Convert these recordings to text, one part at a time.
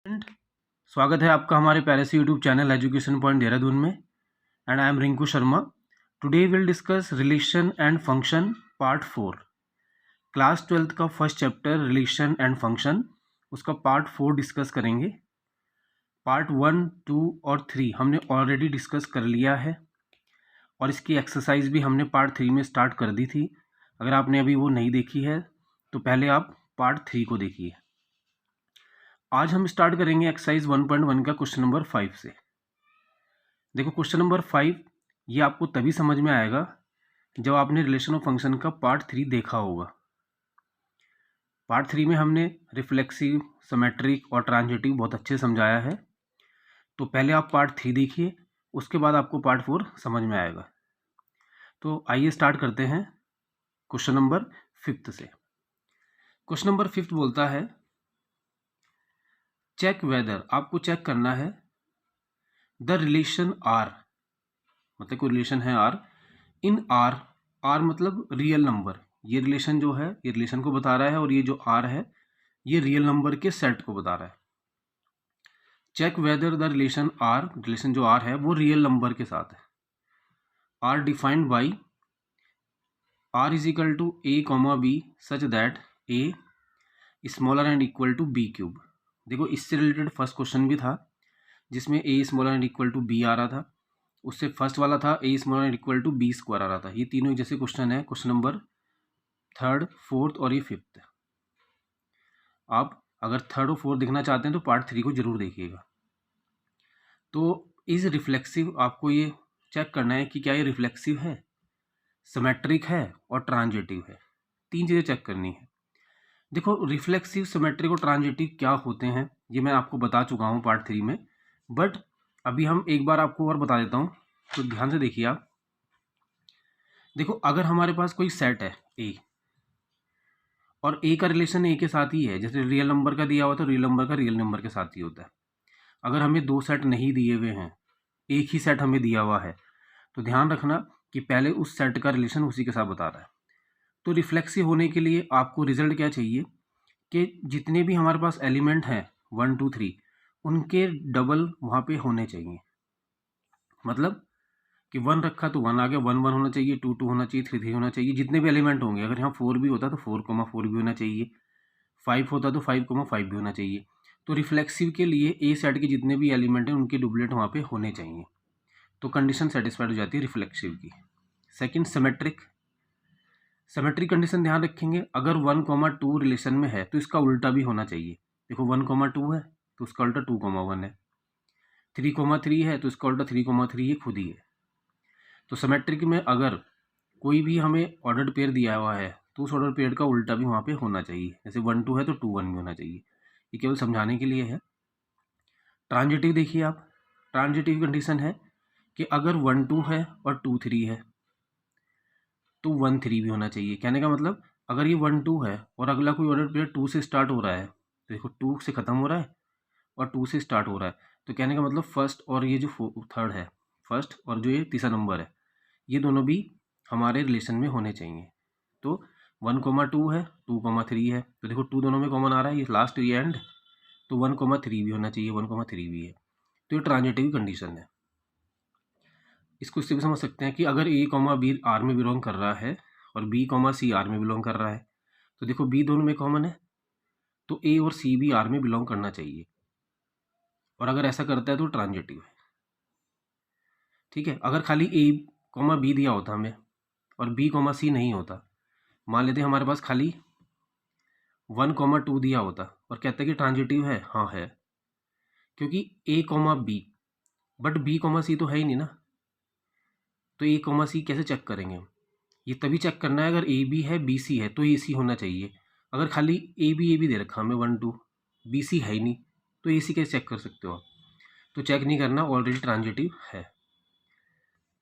Friend, स्वागत है आपका हमारे प्यारे से YouTube channel education point Dehradun में। And I am Rinku Sharma. Today will discuss relation and function part 4। Class 12th का first chapter relation and function, उसका पार्ट 4 डिस्कस करेंगे। पार्ट 1, 2 और 3 हमने ऑलरेडी डिस्कस कर लिया है और इसकी एक्सरसाइज भी हमने पार्ट 3 में स्टार्ट कर दी थी। अगर आपने अभी वो नहीं देखी है तो पहले आप पार्ट 3 को देखिए। आज हम स्टार्ट करेंगे एक्सरसाइज 1.1 का क्वेश्चन नंबर 5 से। देखो, क्वेश्चन नंबर 5 ये आपको तभी समझ में आएगा जब आपने रिलेशन ऑफ फंक्शन का पार्ट 3 देखा होगा। पार्ट 3 में हमने रिफ्लेक्सिव, सिमेट्रिक और ट्रांजिटिव बहुत अच्छे से समझाया है। तो पहले आप पार्ट 3 देखिए, उसके बाद आपको पार्ट 4 समझ में आएगा। तो आइए स्टार्ट करते हैं क्वेश्चन नंबर 5 से। क्वेश्चन नंबर 5 बोलता है, चेक वेदर, आपको चेक करना है द रिलेशन आर, मतलब कोई रिलेशन है आर, इन आर, आर मतलब रियल नंबर। ये रिलेशन जो है ये रिलेशन को बता रहा है और ये जो आर है ये रियल नंबर के सेट को बता रहा है। Check whether the relation R, relation जो आर है वो रियल नंबर के साथ है। R defined by R is equal to A comma B such that A smaller and equal to B cube. देखो, इससे रिलेटेड फर्स्ट क्वेश्चन भी था जिसमें A smaller and equal to B आ रहा था। उससे फर्स्ट वाला था A smaller and equal to B square आ रहा था। ये तीनों जैसे क्वेश्चन है, क्वेश्चन नंबर 3rd, 4th और ये 5th। आप अगर 3rd और 4th देखना चाहते हैं तो पार्ट 3 को जरूर देखिएगा। तो इस रिफ्लेक्सिव आपको ये चेक करना है कि क्या ये रिफ्लेक्सिव है, सिमेट्रिक है और ट्रांजिटिव है। तीन चीज़ें चेक करनी है। देखो, रिफ्लेक्सिव, सिमेट्रिक और ट्रांजिटिव क्या होते हैं ये मैं आपको बता चुका हूँ पार्ट 3 में, बट अभी हम एक बार आपको और बता देता हूँ, तो ध्यान से देखिए आप। देखो, अगर हमारे पास कोई सेट है ए और ए का रिलेशन ए के साथ ही है, जैसे रियल नंबर का दिया हुआ तो रियल नंबर का रियल नंबर के साथ ही होता है। अगर हमें दो सेट नहीं दिए हुए हैं, एक ही सेट हमें दिया हुआ है, तो ध्यान रखना कि पहले उस सेट का रिलेशन उसी के साथ बता रहा है। तो रिफ्लेक्सिव होने के लिए आपको रिजल्ट क्या चाहिए कि जितने भी हमारे पास एलिमेंट हैं 1, 2, 3 उनके डबल वहाँ पे होने चाहिए। मतलब कि 1 रखा तो 1 आ गया, 1, 1 होना चाहिए, 2, 2 होना चाहिए, 3, 3 होना चाहिए। जितने भी एलिमेंट होंगे, अगर यहाँ 4 भी होता तो 4, 4 भी होना चाहिए, 5 होता तो 5, 5 भी होना चाहिए। तो रिफ्लेक्सिव के लिए ए सेट के जितने भी एलिमेंट हैं उनके डुप्लेट वहाँ पे होने चाहिए, तो कंडीशन सेटिस्फाइड हो जाती है रिफ्लेक्सिव की। Second, symmetric. सिमेट्रिक कंडीशन ध्यान रखेंगे, अगर 1, 2 रिलेशन में है तो इसका उल्टा भी होना चाहिए। देखो, 1, 2 है तो उसका उल्टा 2, 1 है। 3, 3 है तो इसका उल्टा 3, 3 ये खुद ही है। तो सिमेट्रिक में अगर कोई भी हमें ऑर्डर्ड पेयर दिया हुआ है तो उस ऑर्डर पेयर का उल्टा भी वहाँ पे होना चाहिए। जैसे 1, 2 है तो 2, 1 भी होना चाहिए। ये केवल समझाने के लिए है। ट्रांजिटिव देखिए आप, ट्रांजिटिव कंडीशन है कि अगर 1, 2 है और 2, 3 है तो 1, 3 भी होना चाहिए। कहने का मतलब, अगर ये 1, 2 है और अगला कोई ऑर्डर पेयर 2 से स्टार्ट हो रहा है, तो देखो 2 से ख़त्म हो रहा है और 2 से स्टार्ट हो रहा है, तो कहने का मतलब फर्स्ट और ये जो 3rd है, फर्स्ट और जो ये तीसरा नंबर है, ये दोनों भी हमारे रिलेशन में होने चाहिए। तो 1, 2 है, 2, 3 है, तो देखो 2 दोनों में कॉमन आ रहा है, ये लास्ट ये एंड, तो 1, 3 भी होना चाहिए, 1, 3 भी है। तो ये ट्रांजिटिव कंडीशन है। इसको इससे भी समझ सकते हैं कि अगर ए कॉमा बी आर में बिलोंग कर रहा है और बी कॉमा सी आर में बिलोंग कर रहा है, तो देखो बी दोनों में कॉमन है, तो ए और सी भी आर में बिलोंग करना चाहिए, और अगर ऐसा करता है तो ट्रांजिटिव है। ठीक है, अगर खाली ए कॉमा बी दिया होता हमें और बी कॉमा सी नहीं होता, मान लेते हमारे पास खाली 1, 2 दिया होता और कहता है कि ट्रांजिटिव है, हाँ है, क्योंकि A comma B, but B comma C तो है ही नहीं ना, तो ए कॉमा सी कैसे चेक करेंगे हम? ये तभी चेक करना है अगर ए बी है, बी सी है, तो ए सी होना चाहिए। अगर खाली ए बी दे रखा हमें 1, 2, बी सी है ही नहीं, तो ए सी कैसे चेक कर सकते हो आप? तो चेक नहीं करना, ऑलरेडी ट्रांजिटिव है।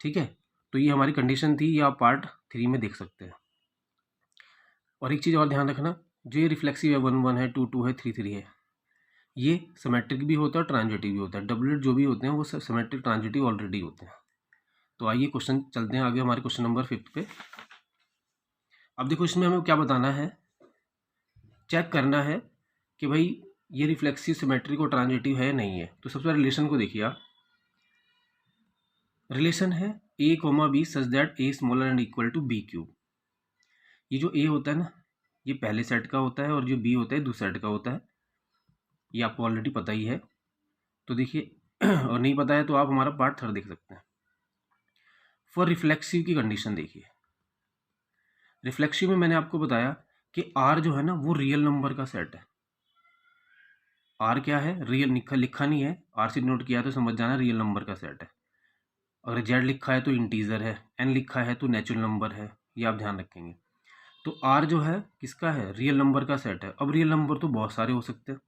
ठीक है, तो ये हमारी कंडीशन थी, ये आप पार्ट 3 में देख सकते हैं। और एक चीज़ और ध्यान रखना, जो ये रिफ्लेक्सिव है 1, 1 है, 2, 2 है, 3, 3 है, ये सिमेट्रिक भी होता है और ट्रांजिटिव भी होता है। डबलेट जो भी होते हैं वो सिमेट्रिक ट्रांजिटिव ऑलरेडी होते हैं। तो आइए क्वेश्चन चलते हैं आगे हमारे क्वेश्चन नंबर 5 पे। अब देखो, इसमें हमें क्या बताना है, चेक करना है कि भाई ये रिफ्लेक्सिव, सिमेट्रिक और ट्रांजिटिव है नहीं है। तो सबसे पहले रिलेशन को देखिए आप। रिलेशन है a, b such that a smaller and equal to b cube. ये जो a होता है ना, ये पहले सेट का होता है और जो b होता है दूसरे सेट का होता है। ये आपको ऑलरेडी पता ही है। तो देखिए और नहीं पता है तो आप हमारा पार्ट 3 देख सकते हैं। फॉर रिफ्लेक्सिव की कंडीशन देखिए। रिफ्लेक्सिव में मैंने आपको बताया कि r जो है ना वो रियल नंबर का सेट है। r क्या है? रियल लिखा नहीं है, r से नोट किया तो समझ जाना रियल नंबर का सेट है। अगर z लिखा है तो इंटीजर है, n लिखा है तो नेचुरल नंबर है, ये आप ध्यान रखेंगे। तो r जो है किसका है? रियल नंबर का सेट है। अब रियल नंबर तो बहुत सारे हो सकते हैं,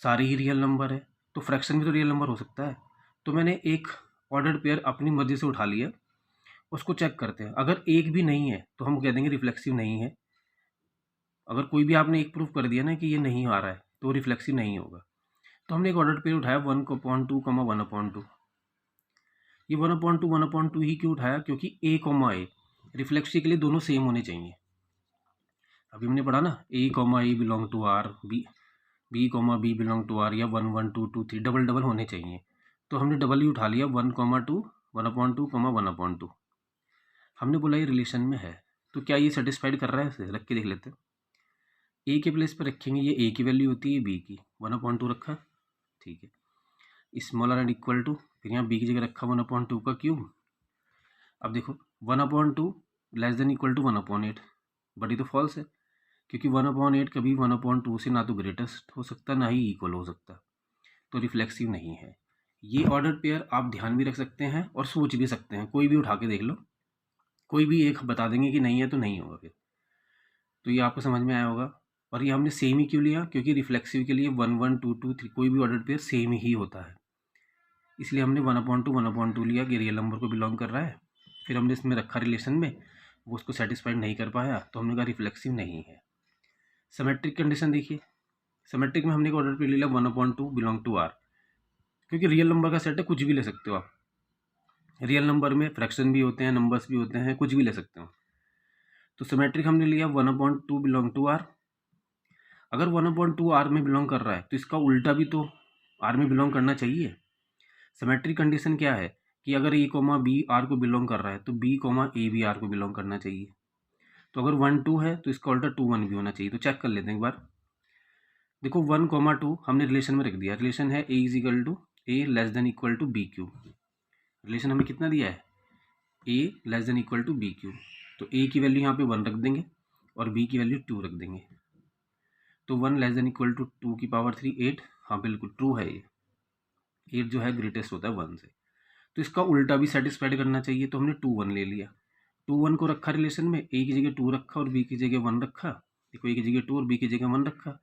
सारे ही रियल नंबर है, तो फ्रैक्शन भी तो रियल नंबर हो सकता है। तो मैंने एक ऑर्डर्ड पेयर अपनी मर्जी से उठा लिया, उसको चेक करते हैं। अगर एक भी नहीं है तो हम कह देंगे रिफ्लेक्सिव नहीं है। अगर कोई भी आपने एक प्रूफ कर दिया ना कि ये नहीं आ रहा है तो रिफ्लेक्सिव नहीं होगा। तो हमने एक ऑर्डर्ड पेयर उठाया 1/2, 1/2। ये 1/2 ही क्यों उठाया? क्योंकि a, रिफ्लेक्सिव के लिए दोनों सेम होने चाहिए। अभी हमने पढ़ा ना a, belong to r, b, b belong to r, या 1, 1, 2, 2, 3 डबल होने चाहिए। तो हमने डबल ही उठा लिया 1,2, 1/2, 1/2। हमने बोला ये रिलेशन में है, तो क्या ये सेटिस्फाइड कर रहा है? इसे रख के देख लेते हैं। ए के प्लेस पर रखेंगे, ये ए की वैल्यू होती है बी की, 1/2 रखा, ठीक है। स्मॉलर एंड इक्वल टू, फिर यहाँ बी की जगह रखा 1/2 का क्यूब। अब देखो 1/2 less than equal to 1/8, but ये तो फॉल्स है, क्योंकि 1/8 कभी 1/2 से ना तो ग्रेटेस्ट हो सकता ना ही इक्वल हो सकता, तो रिफ्लेक्सिव नहीं है। ये ऑर्डर पेयर आप ध्यान भी रख सकते हैं और सोच भी सकते हैं, कोई भी उठा के देख लो, कोई भी एक बता देंगे कि नहीं है तो नहीं होगा फिर। तो ये आपको समझ में आया होगा। और ये हमने सेम ही क्यों लिया? क्योंकि रिफ्लेक्सिव के लिए 1, 1, 2, 2, 3 कोई भी ऑर्डर पेयर सेम ही होता है, इसलिए हमने 1/2 लिया कि रियल नंबर को बिलोंग कर रहा है। फिर हमने इसमें रखा रिलेशन में, वो उसको सेटिस्फाइड नहीं कर पाया तो हमने कहा रिफ्लेक्सिव नहीं है। सिमेट्रिक कंडीशन देखिए। सिमेट्रिक में हमने एक ऑर्डर पेयर लिया 1/2 बिलोंग टू r, क्योंकि रियल नंबर का सेट है, कुछ भी ले सकते हो आप। रियल नंबर में फ्रैक्शन भी होते हैं, नंबर्स भी होते हैं, कुछ भी ले सकते हो। तो सिमेट्रिक हमने लिया 1/2 बिलोंग टू r। अगर 1/2 r में बिलोंग कर रहा है तो इसका उल्टा भी तो r में बिलोंग करना चाहिए। सिमेट्रिक कंडीशन क्या है कि अगर a, b r को बिलोंग कर रहा है तो b, a भी r को बिलोंग करना चाहिए। तो अगर 1, 2 है तो इसका उल्टा 2, 1 भी होना चाहिए। तो चेक कर लेते हैं एक बार। देखो 1, 2 हमने रिलेशन में रख दिया। रिलेशन है a is equal to a less than equal to b cube. Relation हमें कितना दिया है? a less than equal to b cube. तो a की वैल्यू यहाँ पे 1 रख देंगे और b की वैल्यू 2 रख देंगे। तो 1 लेस देन इक्वल टू 2 की पावर 3, 8। हाँ बिल्कुल ट्रू है, ये 8 जो है ग्रेटेस्ट होता है 1 से। तो इसका उल्टा भी सेटिस्फाइड करना चाहिए, तो हमने 2, 1 ले लिया। 2, 1 को रखा रिलेशन में, a की जगह 2 रखा और b की जगह 1 रखा। देखो a की जगह 2 और b की जगह 1 रखा,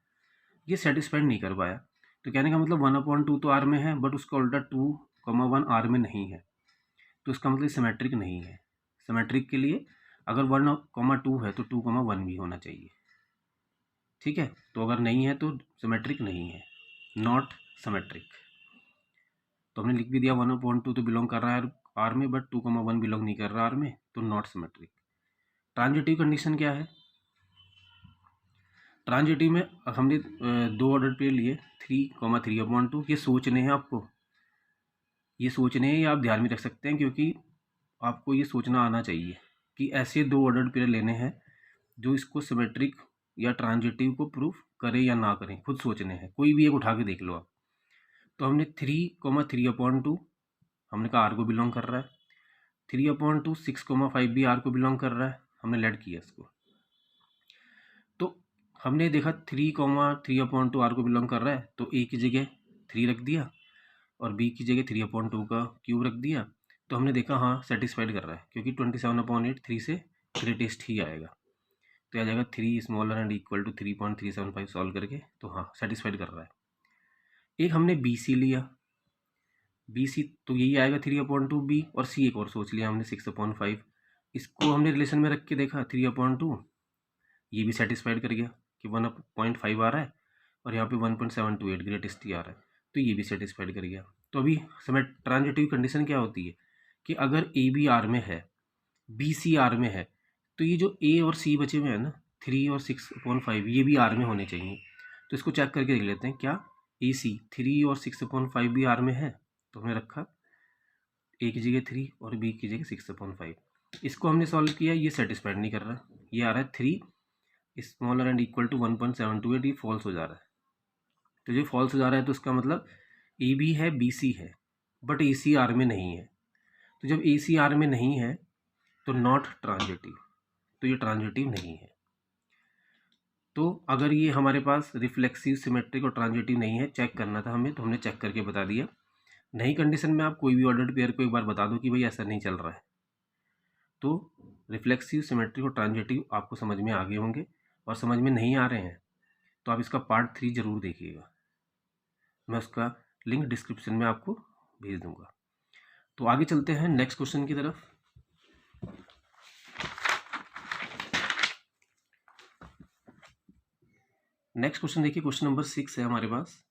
ये सेटिस्फाइड नहीं कर पाया। तो कहने का मतलब 1/2 तो r में है, बट उसका उल्टा 2, 1 r में नहीं है, तो इसका मतलब सिमेट्रिक नहीं है। सिमेट्रिक के लिए अगर 1, 2 है तो 2, 1 भी होना चाहिए, ठीक है। तो अगर नहीं है तो सिमेट्रिक नहीं है, नॉट सिमेट्रिक। तो हमने लिख भी दिया 1/2 तो बिलोंग कर रहा है आर में, बट 2, 1 बिलोंग नहीं कर रहा आर में, तो नॉट सिमेट्रिक। ट्रांजिटिव कंडीशन क्या है? ट्रांजिटिव में हमने दो ऑर्डर पेयर लिए 3, 3/2। ये सोचने हैं आपको, ये सोचने हैं, ये आप ध्यान में रख सकते हैं, क्योंकि आपको ये सोचना आना चाहिए कि ऐसे दो ऑर्डर पेयर लेने हैं जो इसको सिमेट्रिक या ट्रांजिटिव को प्रूफ करें या ना करें, खुद सोचने हैं। कोई भी एक उठा के देख लो आप। तो हमने 3, 3/2 हमने कहा आर को बिलोंग कर रहा है। 3/2 6,5 भी आर को बिलोंग कर रहा है, हमने लेट किया इसको। तो हमने देखा 3,3/2 आर को बिलोंग कर रहा है, तो ए की जगह 3 रख दिया और बी की जगह 3/2 का क्यूब रख दिया। तो हमने देखा हाँ सेटिस्फाइड कर रहा है, क्योंकि 27/8 3 से ग्रेटेस्ट ही आएगा। तो आ जाएगा 3 smaller and equal to 3.375 solve करके, तो हाँ सेटिस्फाइड कर रहा है। एक हमने बी सी लिया, बी सी तो यही आएगा 3/2 बी, और सी एक और सोच लिया हमने 6/5। इसको हमने रिलेशन में रख के देखा 3/2, ये भी सेटिस्फाइड कर गया कि 1.5 आ रहा है और यहाँ पे 1.728 ग्रेटेस्ट ही आ रहा है, तो ये भी सेटिस्फाइड कर गया। तो अभी समय ट्रांजिटिव कंडीशन क्या होती है कि अगर ए बी आर में है, बी सी आर में है, तो ये जो ए और सी बचे हुए हैं ना 3 और 6/5 ये भी आर में होने चाहिए। तो इसको चेक करके देख लेते हैं, क्या ए सी 3 और 6/5 भी आर में है, तो हमने रखा ए की जगह 3 और बी की जगह 6/5। इसको हमने सॉल्व किया, ये सेटिस्फाइड नहीं कर रहा, ये आ रहा है 3 स्मॉलर एंड इक्वल टू 1.728, ये फॉल्स हो जा रहा है। तो जो फॉल्स हो जा रहा है तो इसका मतलब ए बी है, बी सी है, बट ए सी आर में नहीं है। तो जब ए सी आर में नहीं है तो नॉट ट्रांजिटिव, तो ये ट्रांजिटिव नहीं है। तो अगर ये हमारे पास रिफ्लेक्सिव, सिमेट्रिक और ट्रांजिटिव नहीं है, चेक करना था हमें, तो हमने चेक करके बता दिया। नई कंडीशन में आप कोई भी ऑर्डर्ड पेयर को एक बार बता दो कि भाई ऐसा नहीं चल रहा है। तो रिफ्लेक्सिव, सिमेट्रिक और ट्रांजिटिव आपको समझ में आ गए होंगे, और समझ में नहीं आ रहे हैं तो आप इसका पार्ट 3 जरूर देखिएगा, मैं उसका लिंक डिस्क्रिप्शन में आपको भेज दूंगा। तो आगे चलते हैं नेक्स्ट क्वेश्चन की तरफ। नेक्स्ट क्वेश्चन देखिए, क्वेश्चन नंबर 6 है हमारे पास।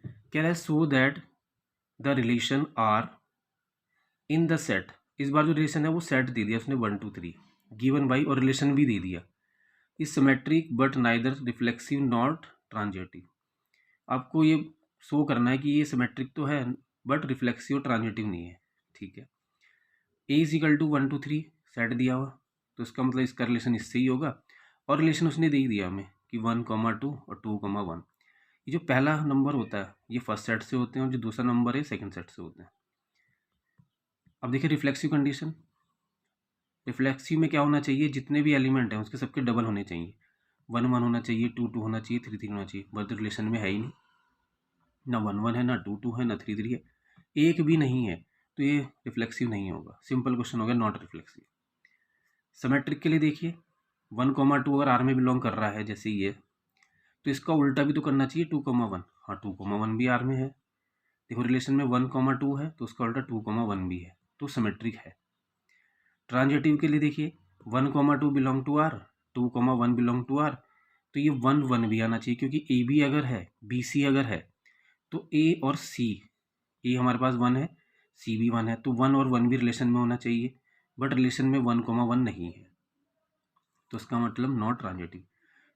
कह रहा है so that the relation R in the set, इस बार जो रिलेशन है वो सेट दे दिया उसने 1 2 3 गिवन बाई, और रिलेशन भी दे दिया, is symmetric but neither reflexive not transitive. आपको ये शो करना है कि ये सिमेट्रिक तो है बट रिफ्लेक्सिव ट्रांजिटिव नहीं है, ठीक है। ए इज इक्वल टू 1 2 3 सेट दिया हुआ, तो इसका मतलब इसका रिलेशन इससे ही होगा, और रिलेशन उसने दे दिया हमें कि 1,2 और 2,1। ये जो पहला नंबर होता है ये फर्स्ट सेट से होते हैं, और जो दूसरा नंबर है सेकंड सेट से होते हैं। अब देखिए रिफ्लेक्सिव कंडीशन, रिफ्लेक्सिव में क्या होना चाहिए, जितने भी एलिमेंट हैं उसके सबके डबल होने चाहिए, 1 1 होना चाहिए, 2 2 होना चाहिए, 3 3 होना चाहिए, बट रिलेशन में है ही नहीं, ना 1 1 है, ना 2 2 है, ना 3 3 है, एक भी नहीं है, तो ये रिफ्लेक्सिव नहीं होगा। सिंपल क्वेश्चन हो गया, नॉट रिफ्लेक्सिव। सिमेट्रिक के लिए देखिए 1,2 अगर आर में बिलोंग कर रहा है जैसे ये, तो इसका उल्टा भी तो करना चाहिए 2,1। हाँ 2,1 भी आर में है, देखो रिलेशन में 1,2 है तो उसका उल्टा 2,1 भी है, तो सिमेट्रिक है। ट्रांजिटिव के लिए देखिए 1,2 belong to R, 2,1 belong to R, तो ये 1 1 भी आना चाहिए, क्योंकि ए बी अगर है, बी सी अगर है, तो ए और सी, ए हमारे पास 1 है, सी भी 1 है, तो 1 और 1 भी रिलेशन में होना चाहिए, बट रिलेशन में 1,1 नहीं है, तो इसका मतलब नॉट ट्रांजिटिव।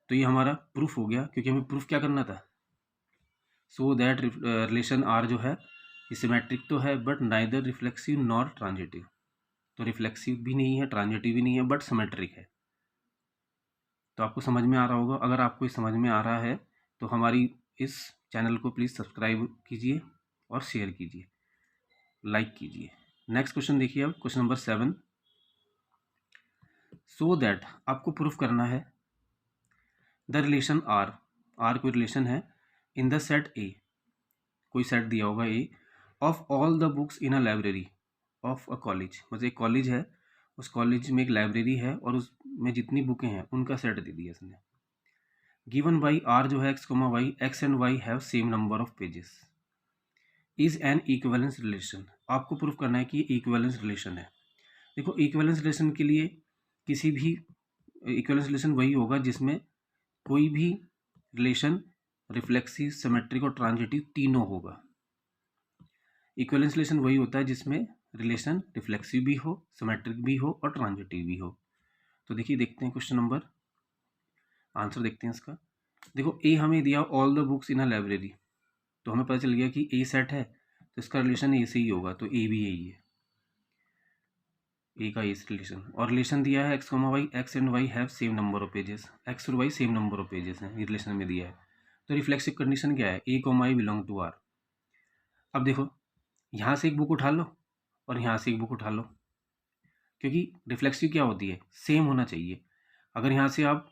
तो ये हमारा प्रूफ हो गया, क्योंकि हमें प्रूफ क्या करना था, सो दैट रिलेशन आर जो है ये सिमेट्रिक तो है but neither reflexive nor transitive, तो रिफ्लेक्सिव भी नहीं है, ट्रांजिटिव भी नहीं है, बट सिमेट्रिक है। तो आपको समझ में आ रहा होगा, अगर आपको ये समझ में आ रहा है तो हमारी इस चैनल को प्लीज़ सब्सक्राइब कीजिए और शेयर कीजिए, लाइक कीजिए। नेक्स्ट क्वेश्चन देखिए, अब क्वेश्चन नंबर 7। सो दैट आपको प्रूफ करना है द रिलेशन आर, आर कोई रिलेशन है, इन द सेट ए, कोई सेट दिया होगा A, of all the books in a library of a college, मतलब एक कॉलेज है, उस कॉलेज में एक लाइब्रेरी है और उसमें जितनी बुकें हैं उनका सेट दे दिया इसने। गिवन बाई आर जो है X comma Y, X and Y have same number of pages, is an equivalence relation. आपको प्रूफ करना है कि इक्विवेलेंस रिलेशन है। देखो इक्विवेलेंस रिलेशन के लिए किसी भी इक्विवेलेंस रिलेशन वही होगा जिसमें कोई भी रिलेशन रिफ्लेक्सिव, सिमेट्रिक और ट्रांजिटिव तीनों होगा। इक्विवेलेंस रिलेशन वही होता है जिसमें रिलेशन रिफ्लेक्सिव भी हो, सिमेट्रिक भी हो और ट्रांजिटिव भी हो। तो देखिए देखते हैं क्वेश्चन नंबर, आंसर देखते हैं इसका। देखो ए हमें दिया all the books in a library, तो हमें पता चल गया कि ए सेट है तो इसका रिलेशन ए से ही होगा, तो ए भी यही है, ए का ए से रिलेशन। और रिलेशन दिया है X comma Y, X and Y have same number of pages, X और Y same number of pages हैं, ये रिलेशन में दिया है। तो रिफ्लेक्सिव कंडीशन क्या है, A comma I belong to R. अब देखो यहाँ से एक बुक उठा लो और यहाँ से एक बुक उठा लो, क्योंकि रिफ्लेक्सिव क्या होती है, सेम होना चाहिए। अगर यहाँ से आप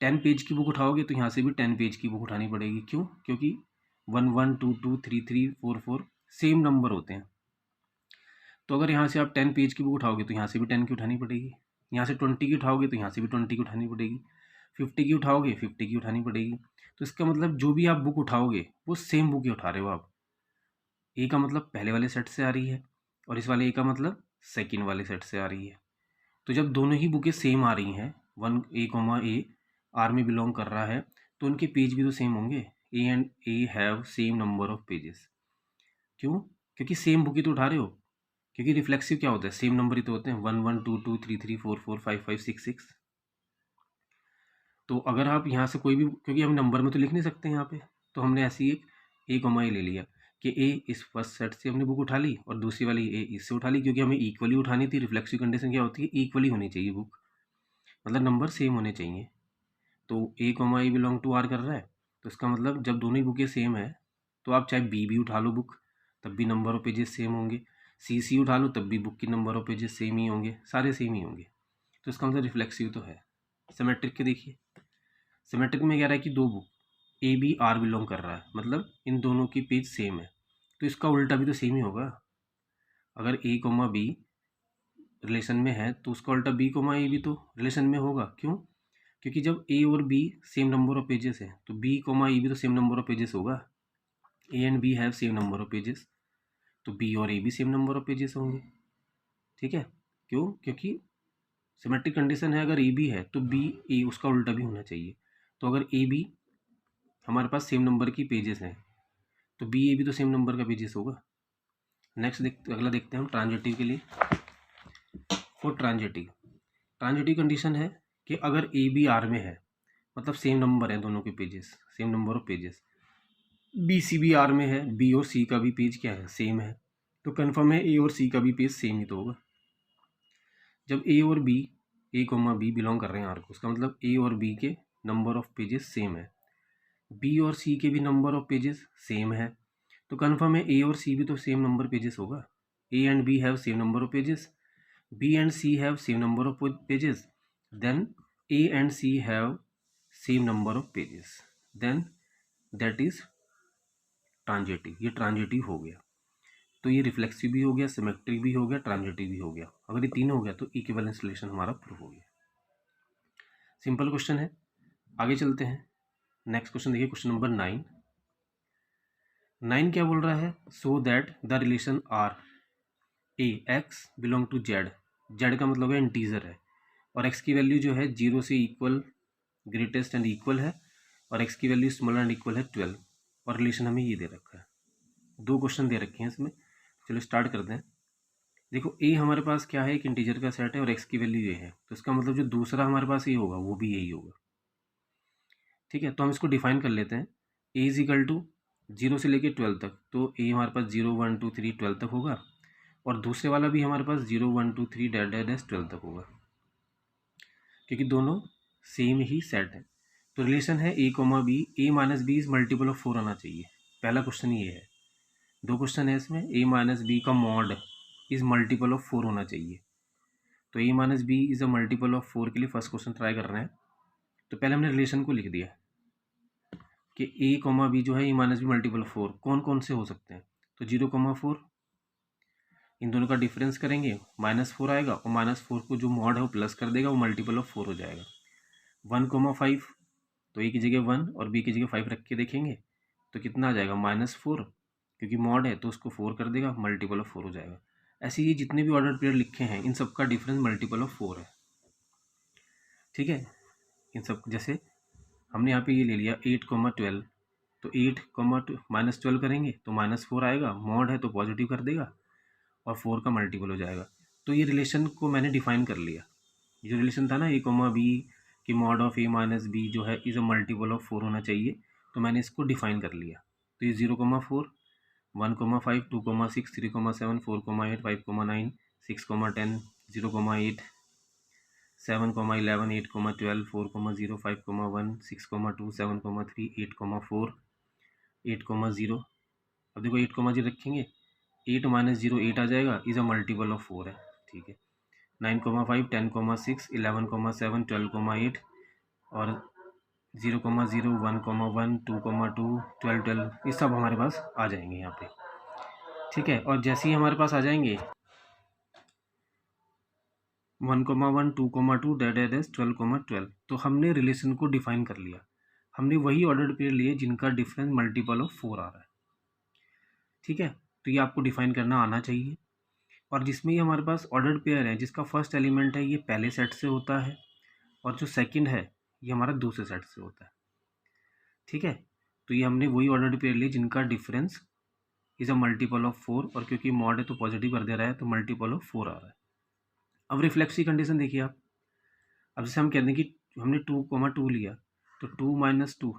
10 पेज की बुक उठाओगे तो यहाँ से भी 10 पेज की बुक उठानी पड़ेगी, क्यों, क्योंकि 1 1 2 2 3 3 4 4 सेम नंबर होते हैं। तो अगर यहाँ से आप 10 पेज की बुक उठाओगे तो यहाँ से भी 10 की उठानी पड़ेगी, यहाँ से 20 की उठाओगे तो यहाँ से भी 20 की उठानी पड़ेगी, 50 की उठाओगे 50 की उठानी पड़ेगी। तो इसका मतलब जो भी आप बुक उठाओगे वो सेम बुक ही उठा रहे हो आप। ए का मतलब पहले वाले सेट से आ रही है और इस वाले ए का मतलब सेकेंड वाले सेट से आ रही है। तो जब दोनों ही बुकें सेम आ रही हैं, 1 ए कोमा ए आर में बिलोंग कर रहा है, तो उनके पेज भी तो सेम होंगे। A and A have same number of pages, क्यों, क्योंकि सेम बुक ही तो उठा रहे हो। क्योंकि रिफ्लेक्सिव क्या होता है, सेम नंबर ही तो होते हैं, 1 1 2 2 3 3 4 4 5 5 6 6। तो अगर आप यहाँ से कोई भी, क्योंकि हम नंबर में तो लिख नहीं सकते यहाँ पे, तो हमने ऐसी एक ए कॉमा ए ले लिया कि ए इस फर्स्ट सेट से हमने बुक उठा ली और दूसरी वाली ए इससे उठा ली, क्योंकि हमें इक्वली उठानी थी। रिफ्लेक्सिव कंडीशन क्या होती है, इक्वली होनी चाहिए बुक, मतलब नंबर सेम होने चाहिए। तो A comma A belong to R कर रहा है, तो इसका मतलब जब दोनों ही बुकें सेम है तो आप चाहे बी भी उठा लो बुक, तब भी नंबर ऑफ पेजेस सेम होंगे। सी उठा लो तब भी बुक की नंबर ऑफ पेजेस सेम ही होंगे, सारे सेम ही होंगे। तो इसका मतलब रिफ्लेक्सिव तो है। सिमेट्रिक के देखिए, सिमेट्रिक में कह रहा है कि दो book A B R belong कर रहा है, मतलब इन दोनों की पेज सेम है, तो इसका उल्टा भी तो सेम ही होगा। अगर ए कोमा बी रिलेशन में है तो उसका उल्टा बी कोमा ए भी तो रिलेशन में होगा। क्यों? क्योंकि जब ए और B same number of pages है तो बी कोमा ए भी तो सेम नंबर ऑफ पेजेस होगा। A and B have same number of pages, तो बी और ए भी सेम नंबर ऑफ पेजेस होंगे। ठीक है, क्यों? क्योंकि सिमेट्रिक कंडीशन है, अगर ए बी है तो बी ए उसका उल्टा भी होना चाहिए। तो अगर ए बी हमारे पास सेम नंबर की पेजेस हैं तो बी ए भी तो सेम नंबर का पेजेस होगा। नेक्स्ट अगला देखते हैं हम ट्रांजिटिव के लिए। फॉर ट्रांजिटिव कंडीशन है कि अगर ए बी आर में है, मतलब सेम नंबर है दोनों के pages, same number of pages, B C B R में है, बी और सी का भी पेज क्या है, सेम है, तो कन्फर्म है ए और सी का भी पेज सेम ही तो होगा। जब ए और बी, ए कोमा बी बिलोंग कर रहे हैं आर को, उसका मतलब ए और बी के नंबर ऑफ पेजेस सेम है, बी और सी के भी नंबर ऑफ पेजेस सेम है, तो कन्फर्म है ए और सी भी तो सेम नंबर पेजेस होगा। A and B have same number of pages, B and C have same number of pages, then A and C have same number of pages, then that is transitive. ये transitive हो गया, तो ये reflexive भी हो गया, symmetric भी हो गया, ट्रांजिटिव भी हो गया। अगर ये तीन हो गया तो इक्विवेलेंस रिलेशन हमारा प्रूव हो गया। सिंपल क्वेश्चन है, आगे चलते हैं। नेक्स्ट क्वेश्चन देखिए, क्वेश्चन नंबर 9 क्या बोल रहा है, so that the relation R A X belong to Z, Z का मतलब है इंटीजर है, और एक्स की वैल्यू जो है 0 से इक्वल, ग्रेटेस्ट एंड इक्वल है, और एक्स की वैल्यू स्मॉलर एंड इक्वल है 12, और रिलेशन हमें ये दे रखा है। दो क्वेश्चन दे रखे हैं इसमें, चलो स्टार्ट करते हैं। देखो ए हमारे पास क्या है, एक इंटीजर का सेट है और एक्स की वैल्यू ये है, तो इसका मतलब जो दूसरा हमारे पास ये होगा वो भी यही होगा। ठीक है, तो हम इसको डिफाइन कर लेते हैं। ए इज इक्वल टू 0 से लेके 12 तक, तो ए हमारे पास 0 1 2 3 12 तक होगा, और दूसरे वाला भी हमारे पास 0 1 2 3 12 तक होगा, क्योंकि दोनों सेम ही सेट है। तो रिलेशन है A comma B, A minus B is multiple of 4 आना चाहिए। पहला क्वेश्चन ये है। दो क्वेश्चन है इसमें, ए माइनस बी का मॉड इज मल्टीपल ऑफ 4 होना चाहिए। तो A minus B is a multiple of 4 के लिए फर्स्ट क्वेश्चन ट्राई कर रहे हैं। तो पहले हमने रिलेशन को लिख दिया कि ए कोमा बी जो है ए माइनस बी मल्टीपल ऑफ 4, कौन कौन से हो सकते हैं, तो 0,4, इन दोनों का डिफरेंस करेंगे -4 आएगा, और -4 को जो मॉड है वो प्लस कर देगा, वो मल्टीपल ऑफ 4 हो जाएगा। 1,5, तो ए की जगह 1 और बी की जगह 5 रख के देखेंगे तो कितना आ जाएगा, -4, क्योंकि मॉड है तो उसको 4 कर देगा, मल्टीपल ऑफ 4 हो जाएगा। ऐसे ये जितने भी ऑर्डर पेयर लिखे हैं इन सब का डिफरेंस मल्टीपल ऑफ 4 है। ठीक है, इन सब जैसे हमने यहाँ पे ये ले लिया 8,12, तो 8, -12 करेंगे तो -4 आएगा, मॉड है तो पॉजिटिव कर देगा, और 4 का मल्टीपल हो जाएगा। तो ये रिलेशन को मैंने डिफाइन कर लिया। ये जो रिलेशन था ना ए कोमा बी कि mod of A minus B जो है इज़ अ मल्टीपल ऑफ 4 होना चाहिए, तो मैंने इसको डिफाइन कर लिया। तो ये 0,4, 1,5, 2,6, 3,7, 4,8, 5,9, 6,10, 0,8, 7,11, 8,12, 4,0, 5,1, 6,2, 7,3, 8,4, 8,0। अब देखो 8,0 रखेंगे, 8 माइनस 0 8 आ जाएगा, इज़ अ मल्टीपल ऑफ 4 है। ठीक है, 9,5, 10,6, 11,7, 12,8 और 0,0, 1,1, 2,2, 12, ये सब हमारे पास आ जाएंगे यहाँ पे। ठीक है, और जैसे ही हमारे पास आ जाएंगे 1,1, 2,2, डैश 12,12, तो हमने रिलेशन को डिफाइन कर लिया। हमने वही ऑर्डर पेयर लिए जिनका डिफरेंस मल्टीपल ऑफ 4 आ रहा है। ठीक है, तो ये आपको डिफाइन करना आना चाहिए। और जिसमें ये हमारे पास ऑर्डर्ड पेयर है, जिसका फर्स्ट एलिमेंट है ये पहले सेट से होता है, और जो सेकंड है ये हमारा दूसरे सेट से होता है। ठीक है, तो ये हमने वही ऑर्डर्ड पेयर लिए जिनका difference is a multiple of 4, और क्योंकि मॉड है तो पॉजिटिव कर दे रहा है तो मल्टीपल ऑफ 4 आ रहा है। अब रिफ्लेक्सिव कंडीशन देखिए आप। अब जैसे हम कहते हैं कि हमने 2,2 लिया, तो 2 माइनस 2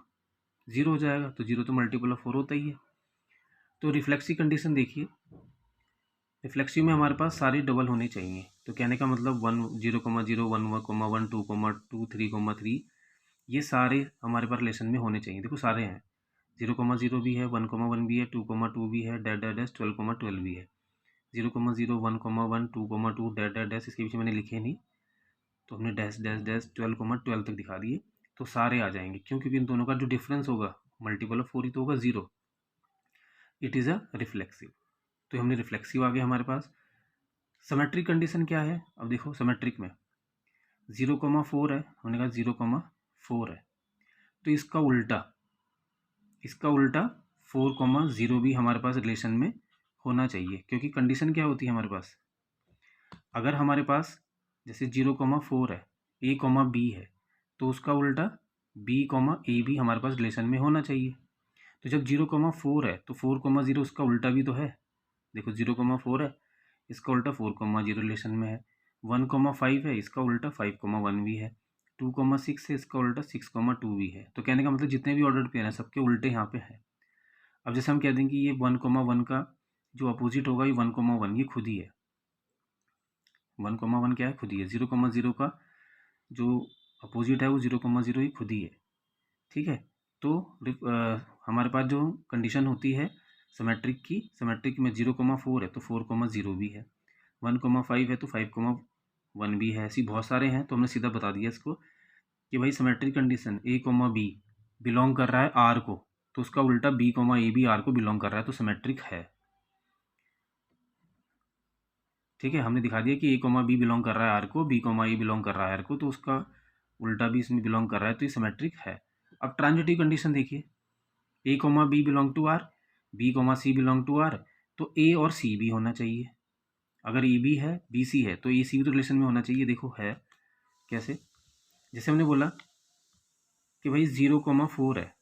0 हो जाएगा, तो 0 तो मल्टीपल ऑफ 4 होता ही है। तो रिफ्लेक्सिव कंडीशन देखिए, रिफ्लेक्सिव में हमारे पास सारे डबल होने चाहिए। तो कहने का मतलब 1 0 0 1 1 2 2 3 3 ये सारे हमारे पास रिलेशन में होने चाहिए। देखो सारे हैं, 0 भी है, 1 भी है, 2 भी है, डैश डैश डैश 12 भी है, 0 0 1 1 2 डैश डैश डैश, इसके पीछे मैंने लिखे नहीं, तो हमने डैश डैश डैश 12 तक दिखा दिए, तो सारे आ जाएंगे। क्यों? क्योंकि इन दोनों का जो डिफरेंस होगा मल्टीपल ऑफ 4 ही तो होगा, 0। It is a reflexive. तो हमने रिफ्लेक्सिव आ गया हमारे पास। सिमेट्रिक कंडीशन क्या है? अब देखो सिमेट्रिक में 0,4 है, हमने कहा 0,4 है, तो इसका उल्टा 4,0 भी हमारे पास रिलेशन में होना चाहिए। क्योंकि कंडीशन क्या होती है हमारे पास, अगर हमारे पास जैसे 0,4 है, a,b है, तो उसका उल्टा b,a भी हमारे पास रिलेशन में होना चाहिए। तो जब 0,4 है तो 4,0 उसका उल्टा भी तो है। देखो 0,4 है, इसका उल्टा 4,0 रिलेशन में है। 1,5 है, इसका उल्टा 5,1 भी है। 2,6 है, इसका उल्टा 6,2 भी है। तो कहने का मतलब जितने भी ऑर्डर पेयर हैं सबके उल्टे यहाँ पे हैं। अब जैसे हम कह दें कि ये 1,1 का जो अपोजिट होगा ये 1,1 ये खुद ही है। 1,1 क्या है? खुद ही है। 0,0 का जो अपोजिट है वो 0,0 ही खुद ही है। ठीक है, तो हमारे पास जो कंडीशन होती है सिमेट्रिक की, सिमेट्रिक में 0,4 है तो 4,0 भी है, 1,5 है तो 5,1 भी है। ऐसी बहुत सारे हैं, तो हमने सीधा बता दिया इसको कि भाई सिमेट्रिक कंडीशन a,b बिलोंग कर रहा है आर को, तो उसका उल्टा b,a भी आर को बिलोंग कर रहा है, तो सिमेट्रिक है। ठीक है, हमने दिखा दिया कि a,b बिलोंग कर रहा है आर को, b,a बिलोंग कर रहा है आर को, तो उसका उल्टा भी इसमें बिलोंग कर रहा है, तो ये सिमेट्रिक है। अब ट्रांजिटिव कंडीशन देखिए, a,b belong to R, b,c belong to R, तो a और c भी होना चाहिए। अगर ए बी है, बी सी है, तो ए सी भी तो रिलेशन में होना चाहिए। देखो है कैसे, जैसे हमने बोला कि भाई 0,4 है,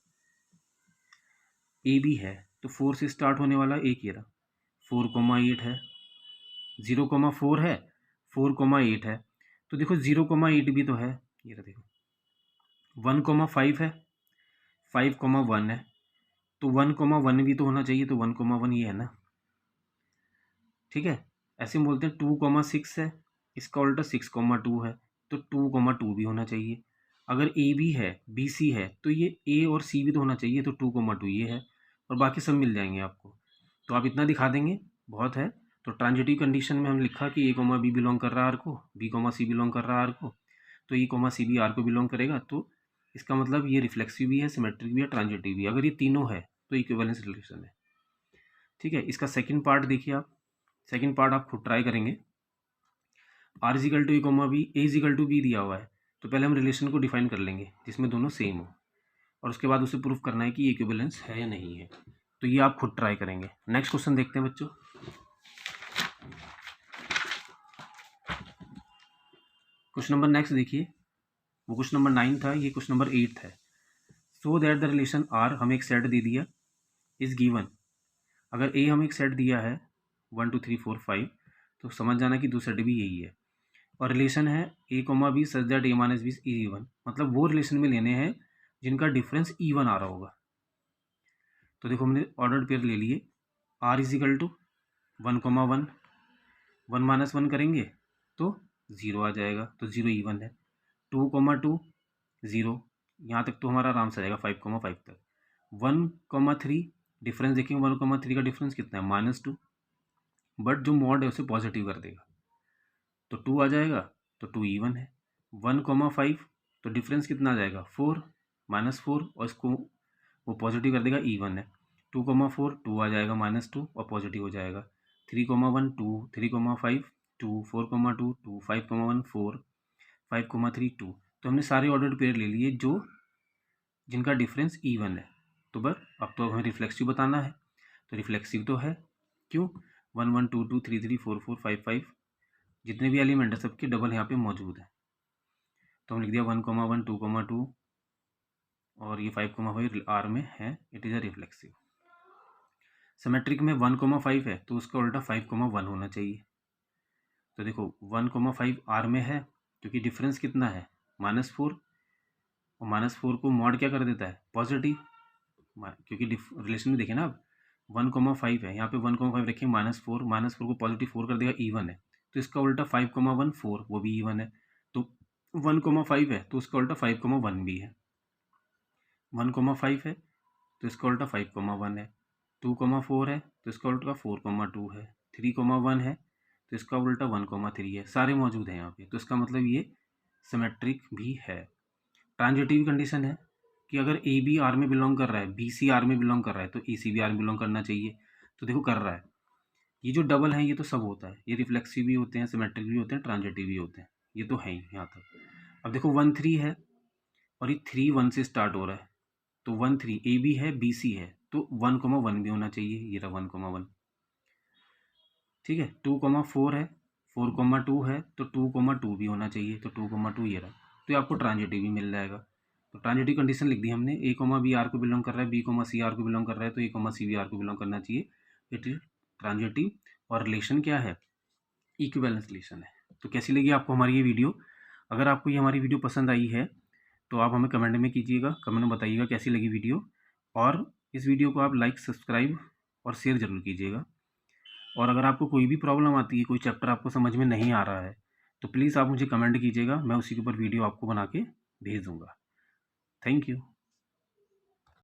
ए बी है, तो 4 से स्टार्ट होने वाला एक ये रहा, 4,8 है, 0,4 है, 4,8 है, तो देखो 0,8 भी तो है, ये रहा देखो, 1,5 है, 5,1 है, तो 1,1 भी तो होना चाहिए, तो 1,1 ये है ना। ठीक है, ऐसे हम बोलते हैं 2,6 है, इसका उल्टा 6,2 है, तो 2,2 भी होना चाहिए। अगर ए बी है, बी सी है, तो ये ए और सी भी तो होना चाहिए, तो 2,2 ये है, और बाकी सब मिल जाएंगे आपको। तो आप इतना दिखा देंगे, बहुत है। तो ट्रांजिटिव कंडीशन में हम लिखा कि a,b बिलोंग कर रहा है आर को, b,c बिलोंग कर रहा है आर को, तो a,c भी आर को बिलोंग करेगा। तो इसका मतलब ये रिफ्लेक्सिव भी है, सिमेट्रिक भी है, ट्रांजिटिव भी है। अगर ये तीनों है तो इक्विवेलेंस रिलेशन है। ठीक है, इसका सेकंड पार्ट देखिए आप, सेकंड पार्ट आप खुद ट्राई करेंगे। R is equal to a,b, a is equal to b दिया हुआ है, तो पहले हम रिलेशन को डिफाइन कर लेंगे जिसमें दोनों सेम हो, और उसके बाद उसे प्रूफ करना है कि ये इक्विवेलेंस है या नहीं है। तो ये आप खुद ट्राई करेंगे। नेक्स्ट क्वेश्चन देखते हैं बच्चों। क्वेश्चन नंबर नेक्स्ट देखिए, वो क्वेश्चन नंबर 9 था, ये क्वेश्चन नंबर 8 है। So that the relation R, हमें एक सेट दे दिया, इज गिवन। अगर ए हमें एक सेट दिया है 1 2 3 4 5, तो समझ जाना कि दूसरा सेट भी यही है, और रिलेशन है a,b such that a - b is even, मतलब वो रिलेशन में लेने हैं जिनका डिफरेंस इवन आ रहा होगा। तो देखो हमने ऑर्डर्ड पेयर ले लिए, r इजिकल टू 1,1, 1 - 1 करेंगे तो 0 आ जाएगा, तो 0 इवन है। 2,2 0, यहाँ तक तो हमारा आराम से आएगा, 5,5 तक। 1,3 डिफरेंस देखेंगे, 1,3 का डिफरेंस कितना है, -2, बट जो मॉड है उसे पॉजिटिव कर देगा, तो 2 आ जाएगा, तो 2 इवन है। 1,5 तो डिफरेंस कितना आ जाएगा, 4 -4, और इसको वो पॉजिटिव कर देगा, इवन है। 2,4 2 आ जाएगा, -2 और पॉजिटिव हो जाएगा। 3,1 2, 3,5 2, 4,2 2, 5,1 4, 5,3 2। तो हमने सारे ऑर्डर्ड पेयर ले लिए जो जिनका डिफरेंस इवन है। तो बस अब तो हमें रिफ्लेक्सिव बताना है, तो रिफ्लेक्सिव तो है, क्यों, 1 1 2 2 3 3 4 4 5 5 जितने भी एलिमेंट है सबके डबल यहाँ पे मौजूद है। तो हम लिख दिया 1,1 2,2 और ये 5,5 आर में है, it is a reflexive. Symmetric में 1,5 है तो उसका उल्टा 5,1 होना चाहिए। तो देखो 1,5 आर में है, क्योंकि डिफरेंस कितना है, -4, और -4 को मॉड क्या कर देता है, पॉजिटिव, क्योंकि रिलेशन में देखें ना आप 1,5 है, यहाँ पे 1,5 रखें, -4 को पॉजिटिव 4 कर देगा, इवन है। तो इसका उल्टा 5,1 4, वो भी इवन है। तो 1,5 है तो उसका उल्टा 5,1 भी है। 1,5 है तो इसका उल्टा 5,1 है। 2,4 है तो इसका उल्टा 4,2 है। 3,1 है तो इसका उल्टा 1,3 है। सारे मौजूद हैं यहाँ पे, तो इसका मतलब ये सिमेट्रिक भी है। ट्रांजिटिव कंडीशन है कि अगर ए बी आर में बिलोंग कर रहा है, बी सी आर में बिलोंग कर रहा है, तो ए सी भी आर में बिलोंग करना चाहिए। तो देखो कर रहा है। ये जो डबल है ये तो सब होता है, ये रिफ्लेक्सिव भी होते हैं, सिमेट्रिक भी होते हैं, ट्रांजिटिव भी होते हैं, ये तो है ही यहाँ तक। अब देखो 1 3 है और ये 3 1 से स्टार्ट हो रहा है, तो 1 3 ए बी है, बी सी है, तो 1,1 भी होना चाहिए, ये रहा 1,1। ठीक है, 2,4 है, 4,2 है, तो 2,2 भी होना चाहिए, तो 2,2 ये रहा। तो ये आपको ट्रांजिटिव भी मिल जाएगा। तो ट्रांजिटिव कंडीशन लिख दी हमने, ए कॉमा बी आर को बिलोंग कर रहा है, बी कॉमा सी आर को बिलोंग कर रहा है, तो A comma C B are को बिलोंग करना चाहिए। It is transitive. और रिलेशन क्या है, इक्विवेलेंस रिलेशन है। तो कैसी लगी आपको हमारी ये वीडियो? अगर आपको ये हमारी वीडियो पसंद आई है तो आप हमें कमेंट में कीजिएगा, कमेंट में बताइएगा कैसी लगी वीडियो। और इस वीडियो को आप लाइक, सब्सक्राइब और शेयर ज़रूर कीजिएगा। और अगर आपको कोई भी प्रॉब्लम आती है, कोई चैप्टर आपको समझ में नहीं आ रहा है, तो प्लीज़ आप मुझे कमेंट कीजिएगा, मैं उसी के ऊपर वीडियो आपको बना के भेज दूँगा। Thank you.